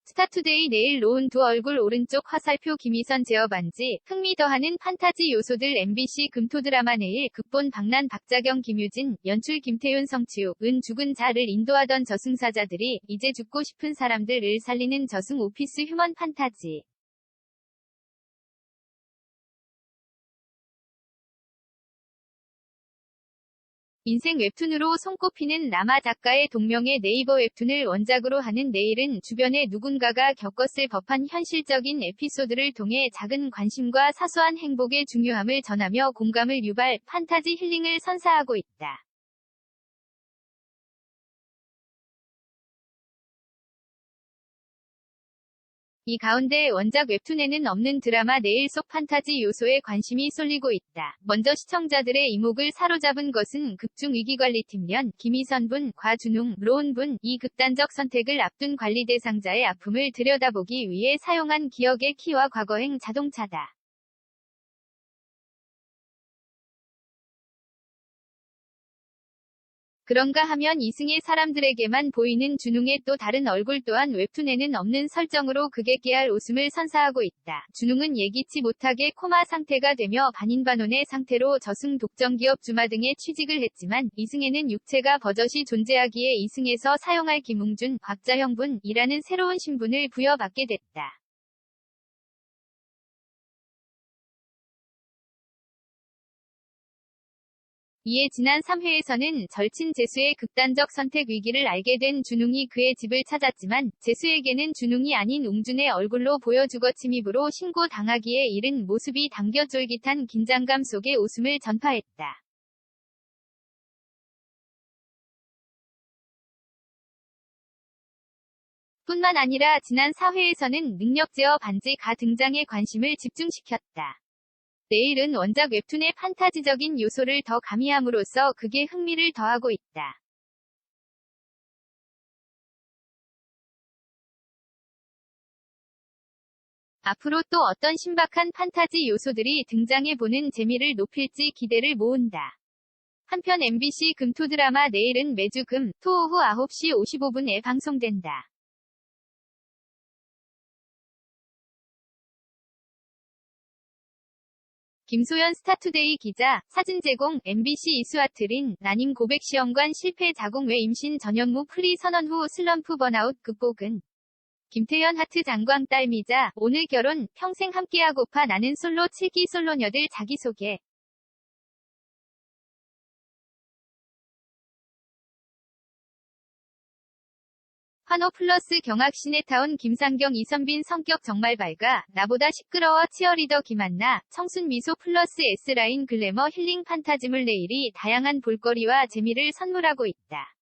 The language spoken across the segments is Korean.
스타투데이 내일 로운 두 얼굴 오른쪽 화살표 김희선 제어 반지, 흥미 더하는 판타지 요소들 MBC 금토 드라마 내일 극본 박난 박자경 김유진, 연출 김태윤 성치우, 은 죽은 자를 인도하던 저승사자들이 이제 죽고 싶은 사람들을 살리는 저승 오피스 휴먼 판타지. 인생 웹툰으로 손꼽히는 라마 작가의 동명의 네이버 웹툰을 원작으로 하는 내일은 주변에 누군가가 겪었을 법한 현실적인 에피소드를 통해 작은 관심과 사소한 행복의 중요함을 전하며 공감을 유발, 판타지 힐링을 선사하고 있다. 이 가운데 원작 웹툰에는 없는 드라마 내일 속 판타지 요소에 관심이 쏠리고 있다. 먼저 시청자들의 이목을 사로잡은 것은 극중 위기관리팀 김희선 분, 과준웅, 로운 분, 이 극단적 선택을 앞둔 관리 대상자의 아픔을 들여다보기 위해 사용한 기억의 키와 과거행 자동차다. 그런가 하면 이승의 사람들에게만 보이는 준웅의 또 다른 얼굴 또한 웹툰에는 없는 설정으로 극에 깨알 웃음을 선사하고 있다. 준웅은 예기치 못하게 코마 상태가 되며 반인반원의 상태로 저승 독점기업 주마 등에 취직을 했지만 이승에는 육체가 버젓이 존재하기에 이승에서 사용할 김웅준, 박자형 분이라는 새로운 신분을 부여받게 됐다. 이에 지난 3회에서는 절친 재수의 극단적 선택 위기를 알게 된 준웅이 그의 집을 찾았지만 재수에게는 준웅이 아닌 웅준의 얼굴로 보여주거 침입으로 신고당하기에 이른 모습이 당겨 쫄깃한 긴장감 속에 웃음을 전파했다. 뿐만 아니라 지난 4회에서는 능력 제어 반지가 등장해 관심을 집중시켰다. 내일은 원작 웹툰의 판타지적인 요소를 더 가미함으로써 극에 흥미를 더하고 있다. 앞으로 또 어떤 신박한 판타지 요소들이 등장해보는 재미를 높일지 기대를 모은다. 한편 MBC 금토 드라마 내일은 매주 금, 토 오후 9시 55분에 방송된다. 김소연 스타투데이 기자, 사진 제공, MBC 이수아트린, 난임 고백 시험관 실패 자궁 외 임신 전현무 프리 선언 후 슬럼프 번아웃 극복은 김태연 하트 장광 딸미자, 오늘 결혼, 평생 함께하고파 나는 솔로 7기 솔로녀들 자기소개. 환호 플러스 경악 시네타운 김상경 이선빈 성격 정말 밝아, 나보다 시끄러워 치어리더 김한나, 청순 미소 플러스 S라인 글래머 힐링 판타지물 내일이 다양한 볼거리와 재미를 선물하고 있다.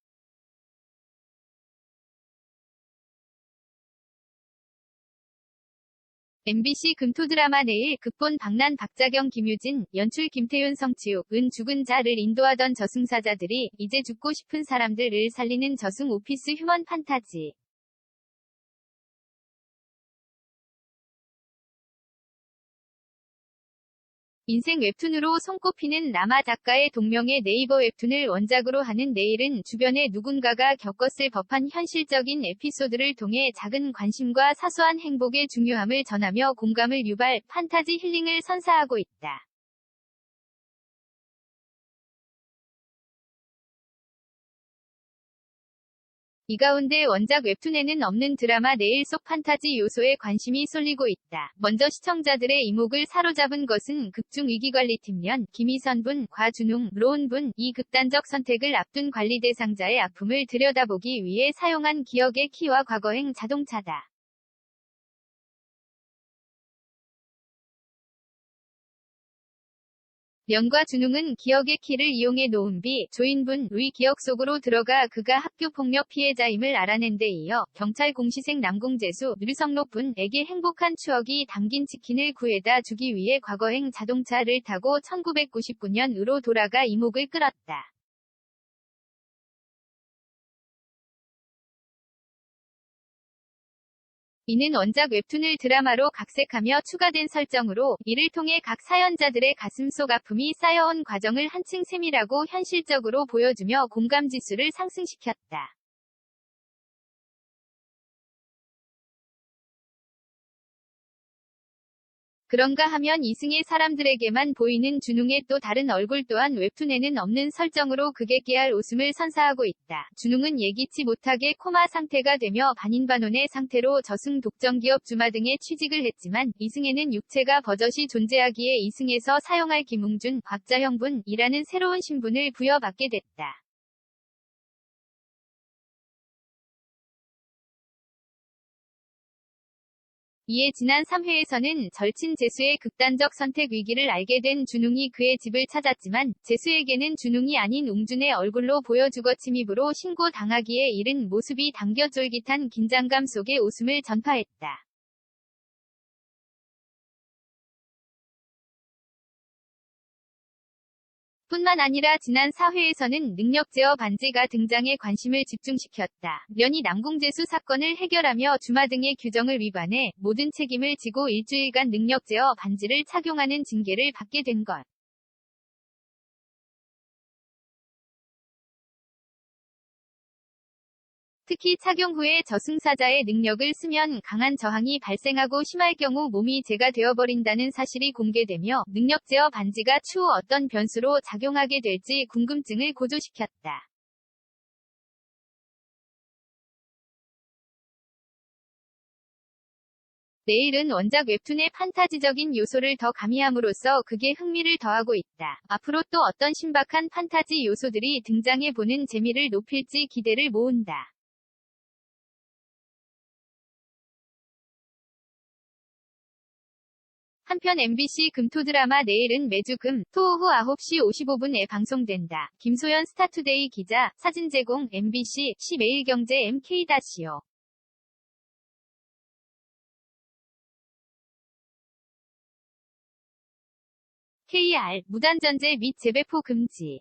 MBC 금토 드라마 내일 극본 박난 박자경 김유진, 연출 김태윤 성치우, 은 죽은 자를 인도하던 저승사자들이 이제 죽고 싶은 사람들을 살리는 저승 오피스 휴먼 판타지. 인생 웹툰으로 손꼽히는 라마 작가의 동명의 네이버 웹툰을 원작으로 하는 내일은 주변에 누군가가 겪었을 법한 현실적인 에피소드를 통해 작은 관심과 사소한 행복의 중요함을 전하며 공감을 유발, 판타지 힐링을 선사하고 있다. 이 가운데 원작 웹툰에는 없는 드라마 내일 속 판타지 요소에 관심이 쏠리고 있다. 먼저 시청자들의 이목을 사로잡은 것은 극중 위기관리팀 김희선 분, 과준웅, 로운 분, 이 극단적 선택을 앞둔 관리 대상자의 아픔을 들여다보기 위해 사용한 기억의 키와 과거행 자동차다. 명과 준웅은 기억의 키를 이용해 노은비, 조인분, 의 기억 속으로 들어가 그가 학교폭력 피해자임을 알아낸 데 이어 경찰 공시생 남궁재수, 류성록 분에게 행복한 추억이 담긴 치킨을 구해다 주기 위해 과거행 자동차를 타고 1999년으로 돌아가 이목을 끌었다. 이는 원작 웹툰을 드라마로 각색하며 추가된 설정으로 이를 통해 각 사연자들의 가슴속 아픔이 쌓여온 과정을 한층 세밀하고 현실적으로 보여주며 공감 지수를 상승시켰다. 그런가 하면 이승의 사람들에게만 보이는 준웅의 또 다른 얼굴 또한 웹툰에는 없는 설정으로 극에 깨알 웃음을 선사하고 있다. 준웅은 예기치 못하게 코마 상태가 되며 반인반원의 상태로 저승 독점기업 주마 등에 취직을 했지만 이승에는 육체가 버젓이 존재하기에 이승에서 사용할 김웅준, 곽자형분이라는 새로운 신분을 부여받게 됐다. 이에 지난 3회에서는 절친 재수의 극단적 선택 위기를 알게 된 준웅이 그의 집을 찾았지만 재수에게는 준웅이 아닌 웅준의 얼굴로 보여 주거 침입으로 신고당하기에 이른 모습이 당겨 쫄깃한 긴장감 속의 웃음을 전파했다. 뿐만 아니라 지난 4회에서는 능력 제어 반지가 등장해 관심을 집중시켰다. 면이 남궁재수 사건을 해결하며 주마 등의 규정을 위반해 모든 책임을 지고 일주일간 능력 제어 반지를 착용하는 징계를 받게 된 것. 특히 착용 후에 저승사자의 능력을 쓰면 강한 저항이 발생하고 심할 경우 몸이 재가 되어버린다는 사실이 공개되며 능력 제어 반지가 추후 어떤 변수로 작용하게 될지 궁금증을 고조시켰다. 내일은 원작 웹툰의 판타지적인 요소를 더 가미함으로써 극에 흥미를 더하고 있다. 앞으로 또 어떤 신박한 판타지 요소들이 등장해보는 재미를 높일지 기대를 모은다. 한편 MBC 금토 드라마 내일은 매주 금, 토 오후 9시 55분에 방송된다. 김소연 스타투데이 기자, 사진 제공 MBC, 시매일경제 MK-요. KR, 무단전제 및 재배포 금지.